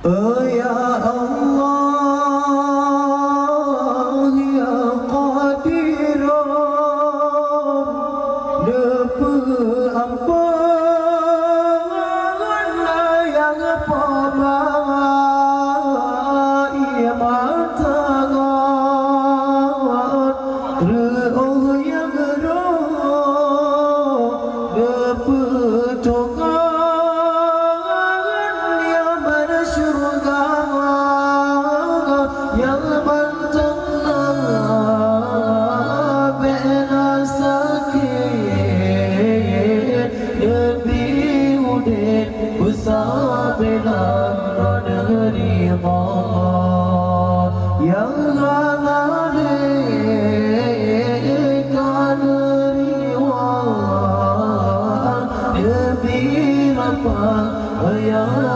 Ya Allah ya Qadir Depa ampunan yang pemaham ia mantangan Reuh yang roh Depa tongan yang bersyurga yang mentenang bena sakit lebih udin usah belang nerima yang ngalalikan riwayat lebih apa ya